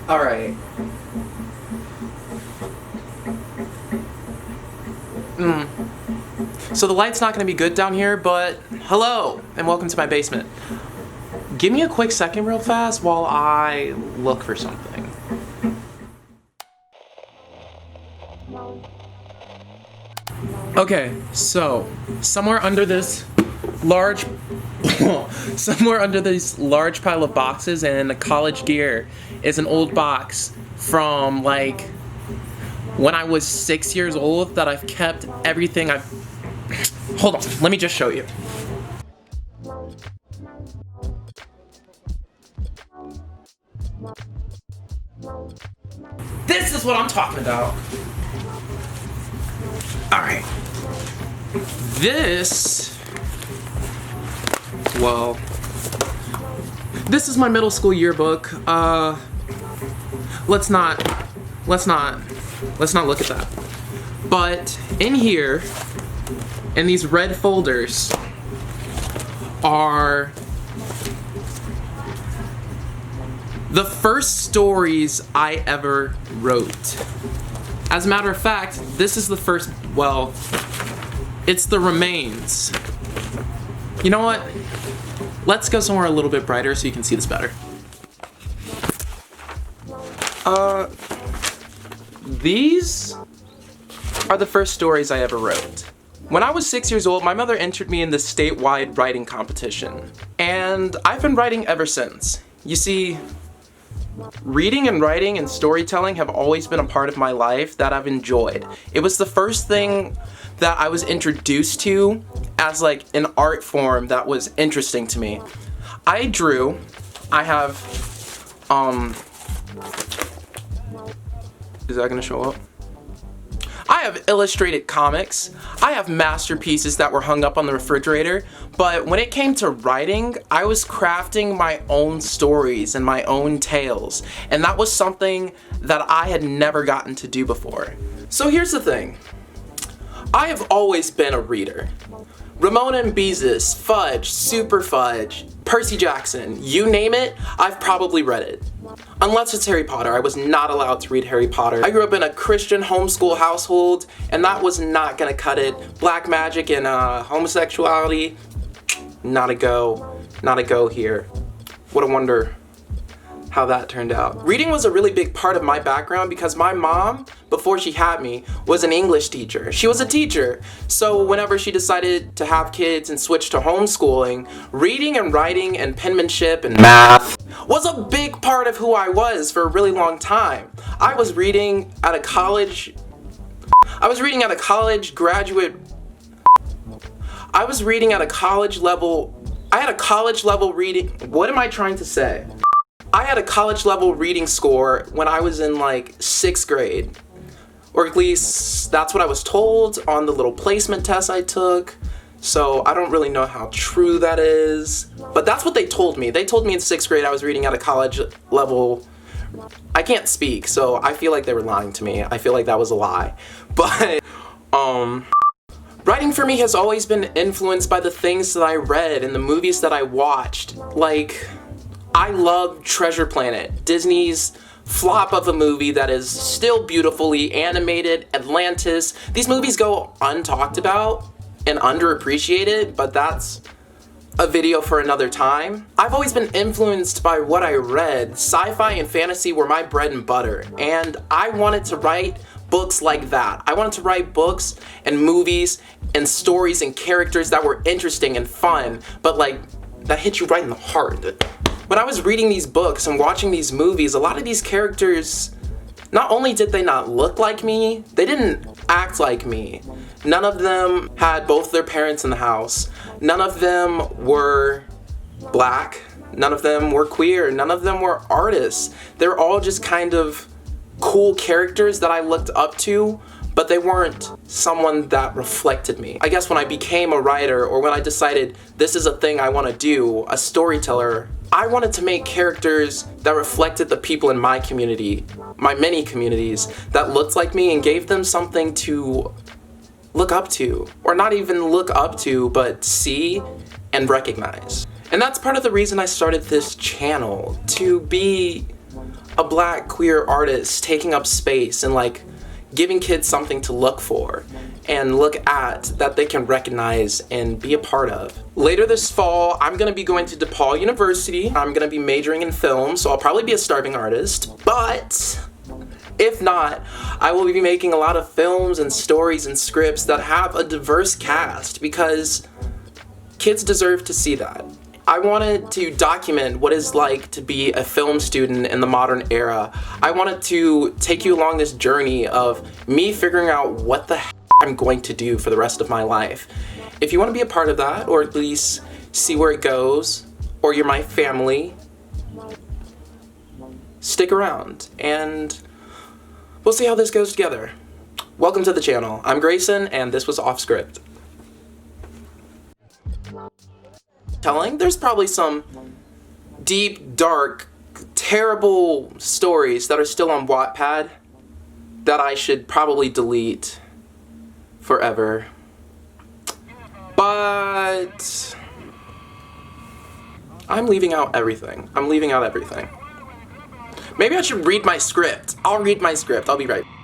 Alright. So the light's not gonna be good down here, but hello and welcome to my basement. Give me a quick second real fast while I look for something. Okay, so somewhere under this large pile of boxes and the college gear is an old box from like when I was 6 years old that I've kept everything I've... Hold on, let me just show you. This is what I'm talking about. Alright. This is my middle school yearbook. Let's not look at that. But in here, in these red folders, are the first stories I ever wrote. As a matter of fact, this is the first, well, it's the remains. You know what? Let's go somewhere a little bit brighter so you can see this better. These are the first stories I ever wrote. When I was 6 years old, my mother entered me in the statewide writing competition, and I've been writing ever since. You see, reading and writing and storytelling have always been a part of my life that I've enjoyed. It was the first thing that I was introduced to as like an art form that was interesting to me. I drew. I have, is that gonna show up? I have illustrated comics. I have masterpieces that were hung up on the refrigerator, but when it came to writing, I was crafting my own stories and my own tales, and that was something that I had never gotten to do before. So here's the thing. I have always been a reader. Ramona and Beezus, Fudge, Super Fudge, Percy Jackson, you name it, I've probably read it. Unless it's Harry Potter, I was not allowed to read Harry Potter. I grew up in a Christian homeschool household, and that was not gonna cut it. Black magic and homosexuality, not a go here. What a wonder how that turned out. Reading was a really big part of my background because my mom, before she had me, was an English teacher. She was a teacher. So whenever she decided to have kids and switch to homeschooling, reading and writing and penmanship and math was a big part of who I was for a really long time. I was reading at a college level reading. What am I trying to say? I had a college level reading score when I was in like 6th grade. Or at least that's what I was told on the little placement test I took. So I don't really know how true that is. But that's what they told me. They told me in 6th grade I was reading at a college level. I can't speak, so I feel like they were lying to me. I feel like that was a lie. But, writing for me has always been influenced by the things that I read and the movies that I watched. Like, I love Treasure Planet, Disney's flop of a movie that is still beautifully animated, Atlantis. These movies go untalked about and underappreciated, but that's a video for another time. I've always been influenced by what I read. Sci-fi and fantasy were my bread and butter, and I wanted to write books like that. I wanted to write books and movies and stories and characters that were interesting and fun, but like, that hit you right in the heart. When I was reading these books and watching these movies, a lot of these characters, not only did they not look like me, they didn't act like me. None of them had both their parents in the house. None of them were black. None of them were queer. None of them were artists. They were all just kind of cool characters that I looked up to, but they weren't someone that reflected me. I guess when I became a writer, or when I decided this is a thing I want to do, a storyteller, I wanted to make characters that reflected the people in my community, my many communities, that looked like me and gave them something to look up to, or not even look up to, but see and recognize. And that's part of the reason I started this channel, to be a black queer artist taking up space and like giving kids something to look for and look at that they can recognize and be a part of. Later this fall, I'm gonna be going to DePaul University. I'm gonna be majoring in film, so I'll probably be a starving artist, but if not, I will be making a lot of films and stories and scripts that have a diverse cast, because kids deserve to see that. I wanted to document what it's like to be a film student in the modern era. I wanted to take you along this journey of me figuring out what the heck I'm going to do for the rest of my life. If you want to be a part of that, or at least see where it goes, or you're my family, stick around and we'll see how this goes together. Welcome to the channel. I'm Grayson, and this was Off Script. There's probably some deep, dark, terrible stories that are still on Wattpad that I should probably delete forever. But I'm leaving out everything. I'm leaving out everything. Maybe I should read my script. I'll read my script. I'll be right back.